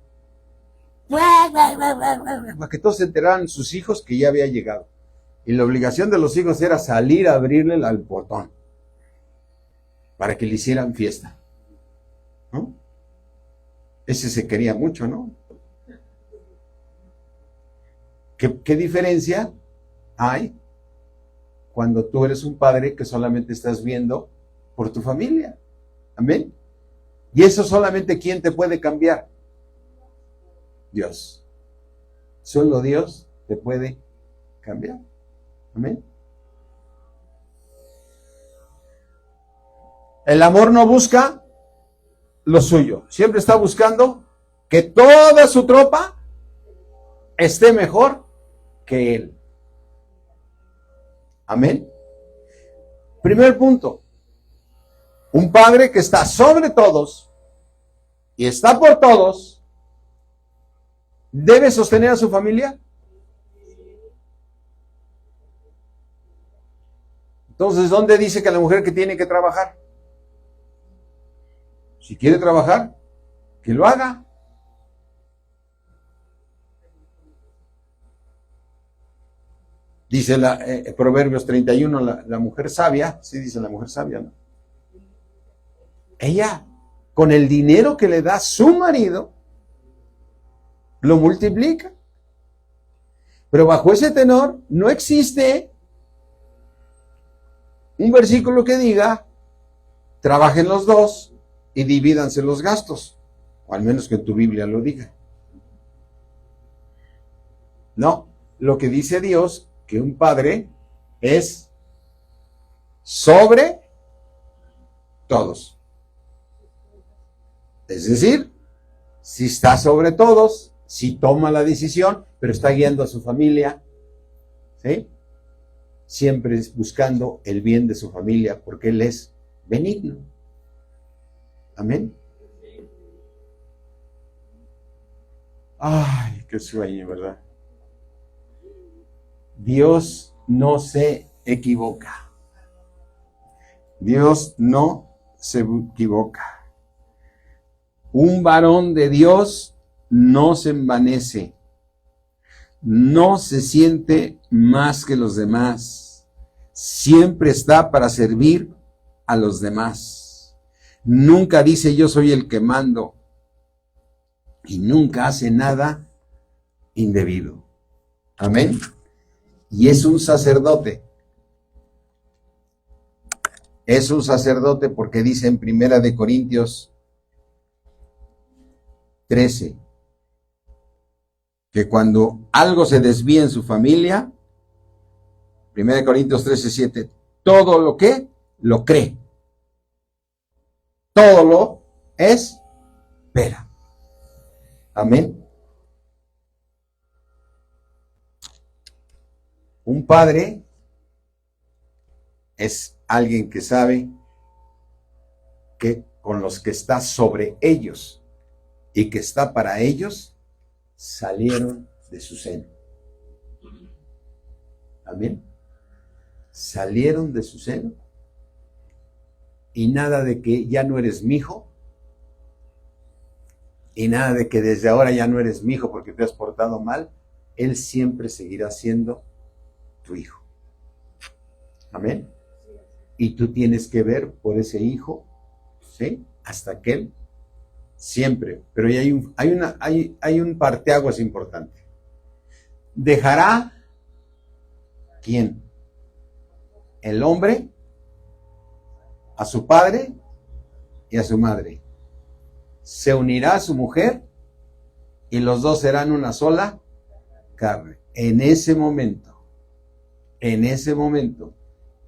para que todos se enteraran sus hijos que ya había llegado. Y la obligación de los hijos era salir a abrirle al portón para que le hicieran fiesta, ¿no? Ese se quería mucho, ¿no? ¿Qué diferencia hay cuando tú eres un padre que solamente estás viendo por tu familia? Amén. Y eso solamente ¿quién te puede cambiar? Dios. Solo Dios te puede cambiar. Amén. El amor no busca lo suyo. Siempre está buscando que toda su tropa esté mejor que él. Amén. Primer punto. Un padre que está sobre todos y está por todos, ¿debe sostener a su familia? Entonces, ¿dónde dice que la mujer que tiene que trabajar? Si quiere trabajar, que lo haga. Dice Proverbios 31, la mujer sabia, sí dice la mujer sabia, ¿no? Ella, con el dinero que le da su marido, lo multiplica. Pero bajo ese tenor no existe un versículo que diga, trabajen los dos y divídanse los gastos. O al menos que en tu Biblia lo diga. No, lo que dice Dios, que un padre es sobre todos. Es decir, si está sobre todos, si toma la decisión, pero está guiando a su familia, ¿sí? Siempre buscando el bien de su familia, porque Él es benigno. Amén. Ay, qué sueño, ¿verdad? Dios no se equivoca. Dios no se equivoca. Un varón de Dios no se envanece. No se siente más que los demás. Siempre está para servir a los demás. Nunca dice yo soy el que mando. Y nunca hace nada indebido. Amén. Y es un sacerdote. Es un sacerdote porque dice en 1 Corintios 13 que cuando algo se desvía en su familia, 1 Corintios 13:7, todo lo que lo cree, todo lo espera. Amén. Un padre es alguien que sabe que con los que está sobre ellos y que está para ellos, salieron de su seno. Amén. Salieron de su seno. Y nada de que ya no eres mi hijo. Y nada de que desde ahora ya no eres mi hijo porque te has portado mal. Él siempre seguirá siendo tu hijo. Amén. Y tú tienes que ver por ese hijo, ¿sí? Hasta que él siempre. Pero hay un parteaguas importante. ¿Dejará quién? El hombre a su padre y a su madre. Se unirá a su mujer y los dos serán una sola carne. En ese momento,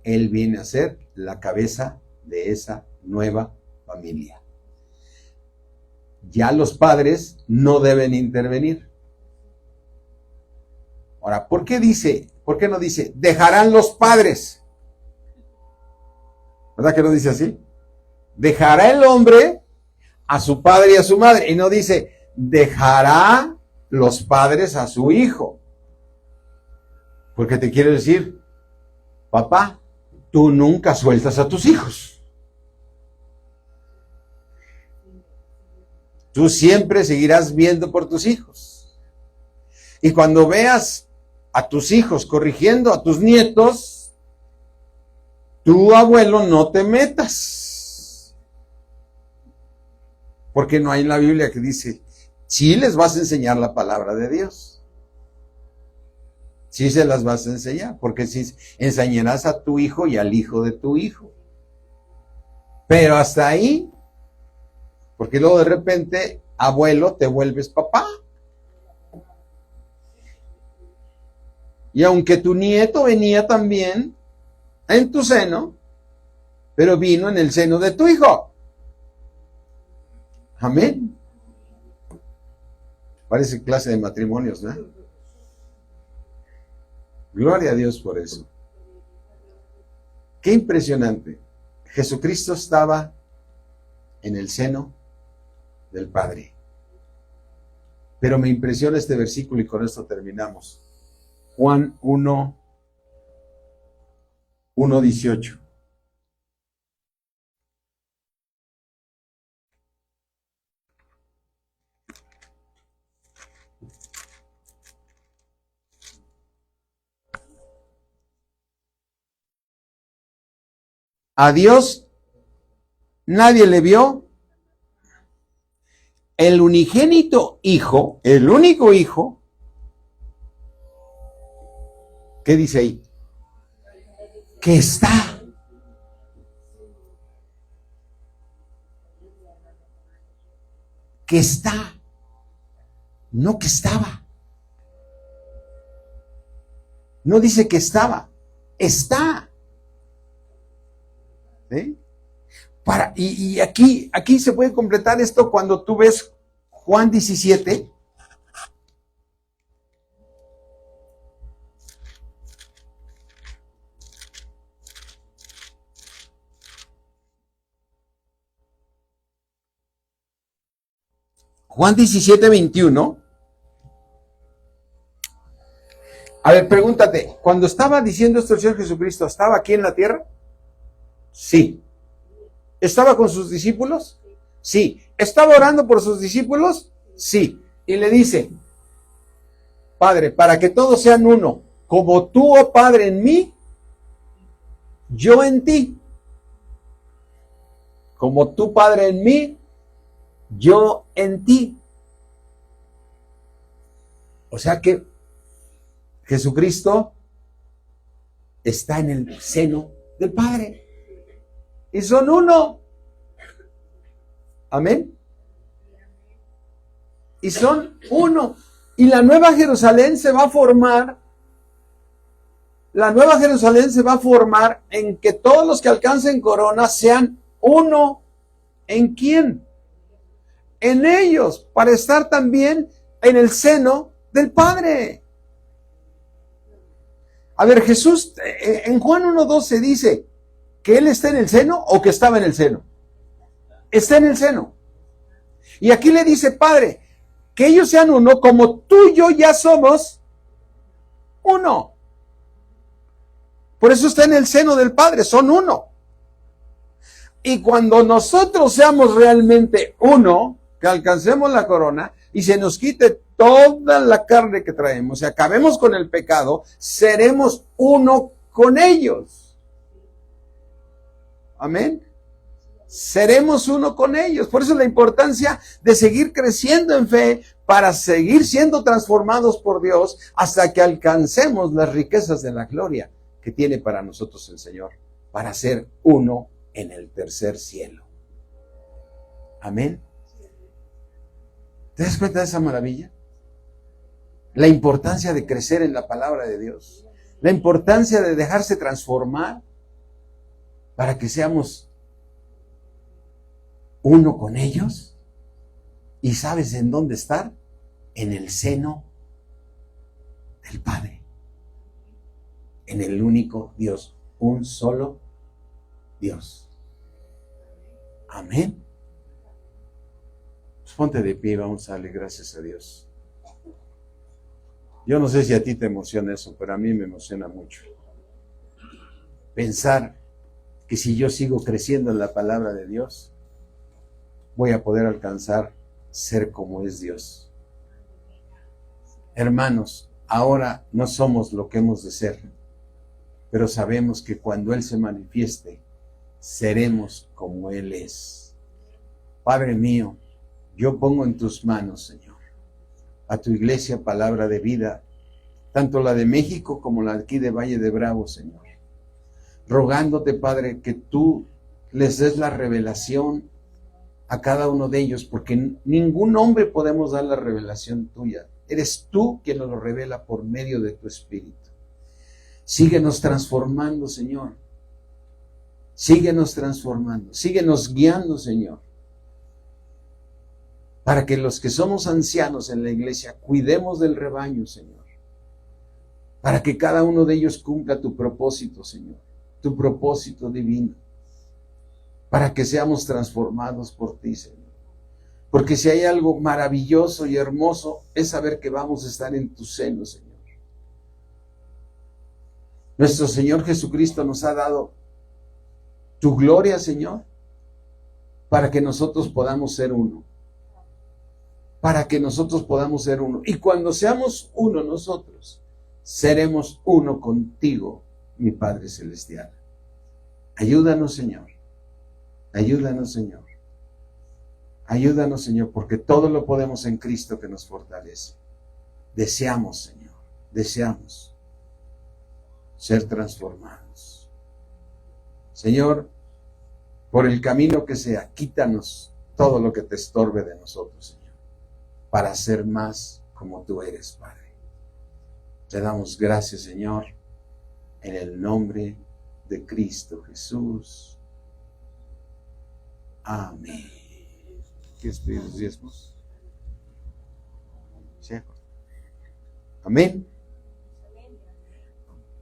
él viene a ser la cabeza de esa nueva familia. Ya los padres no deben intervenir. Ahora, ¿por qué no dice, dejarán los padres? ¿Verdad que no dice así? Dejará el hombre a su padre y a su madre. Y no dice, dejará los padres a su hijo. Porque te quiere decir, papá, tú nunca sueltas a tus hijos. Tú siempre seguirás viendo por tus hijos. Y cuando veas a tus hijos corrigiendo a tus nietos, tu abuelo, no te metas. Porque no hay en la Biblia que dice, sí les vas a enseñar la palabra de Dios. Sí se las vas a enseñar, porque sí enseñarás a tu hijo y al hijo de tu hijo. Pero hasta ahí, porque luego de repente, abuelo, te vuelves papá. Y aunque tu nieto venía también en tu seno, pero vino en el seno de tu hijo. Amén. Parece clase de matrimonios, ¿no? Gloria a Dios por eso. Qué impresionante. Jesucristo estaba en el seno del Padre. Pero me impresiona este versículo y con esto terminamos. Juan 1:18. A Dios nadie le vio. El unigénito hijo, el único hijo, ¿qué dice ahí? Que está. Que está. No que estaba. No dice que estaba. Está. ¿Sí? Y aquí se puede completar esto cuando tú ves Juan 17. Juan 17, 21. A ver, pregúntate, cuando estaba diciendo esto el Señor Jesucristo, ¿estaba aquí en la tierra? Sí. ¿Estaba con sus discípulos? Sí. ¿Estaba orando por sus discípulos? Sí. Y le dice, Padre, para que todos sean uno, como tú, oh Padre, en mí, yo en ti. Como tú, Padre, en mí, yo en ti. O sea que Jesucristo está en el seno del Padre. Y son uno. Amén. Y son uno. Y la nueva Jerusalén se va a formar. La nueva Jerusalén se va a formar en que todos los que alcancen corona sean uno. ¿En quién? En ellos, para estar también en el seno del Padre. A ver, Jesús, en Juan 1:12 dice que Él está en el seno o que estaba en el seno. Está en el seno. Y aquí le dice, Padre, que ellos sean uno como tú y yo ya somos uno. Por eso está en el seno del Padre, son uno. Y cuando nosotros seamos realmente uno, que alcancemos la corona y se nos quite toda la carne que traemos y acabemos con el pecado, seremos uno con ellos. Amén. Seremos uno con ellos. Por eso la importancia de seguir creciendo en fe para seguir siendo transformados por Dios hasta que alcancemos las riquezas de la gloria que tiene para nosotros el Señor, para ser uno en el tercer cielo. Amén. ¿Te das cuenta de esa maravilla? La importancia de crecer en la palabra de Dios. La importancia de dejarse transformar para que seamos uno con ellos. ¿Y sabes en dónde estar? En el seno del Padre. En el único Dios. Un solo Dios. Amén. Pues ponte de pie, vamos a darle gracias a Dios. Yo no sé si a ti te emociona eso, pero a mí me emociona mucho. Pensar que si yo sigo creciendo en la palabra de Dios, voy a poder alcanzar ser como es Dios. Hermanos, ahora no somos lo que hemos de ser, pero sabemos que cuando Él se manifieste, seremos como Él es. Padre mío, yo pongo en tus manos, Señor, a tu iglesia Palabra de Vida, tanto la de México como la de aquí de Valle de Bravo, Señor. Rogándote, Padre, que tú les des la revelación a cada uno de ellos, porque ningún hombre podemos dar la revelación tuya. Eres tú quien nos lo revela por medio de tu Espíritu. Síguenos transformando, Señor. Síguenos transformando. Síguenos guiando, Señor. Para que los que somos ancianos en la iglesia cuidemos del rebaño, Señor. Para que cada uno de ellos cumpla tu propósito, Señor. Tu propósito divino. Para que seamos transformados por ti, Señor. Porque si hay algo maravilloso y hermoso, es saber que vamos a estar en tu seno, Señor. Nuestro Señor Jesucristo nos ha dado tu gloria, Señor, para que nosotros podamos ser uno. Para que nosotros podamos ser uno. Y cuando seamos uno nosotros, seremos uno contigo, mi Padre Celestial. Ayúdanos, Señor. Ayúdanos, Señor. Ayúdanos, Señor, porque todo lo podemos en Cristo que nos fortalece. Deseamos, Señor, deseamos ser transformados. Señor, por el camino que sea, quítanos todo lo que te estorbe de nosotros, Señor, para ser más como tú eres, Padre. Te damos gracias, Señor, en el nombre de Cristo Jesús. Amén. ¿Quieres pedir los diezmos? Sí. Amén.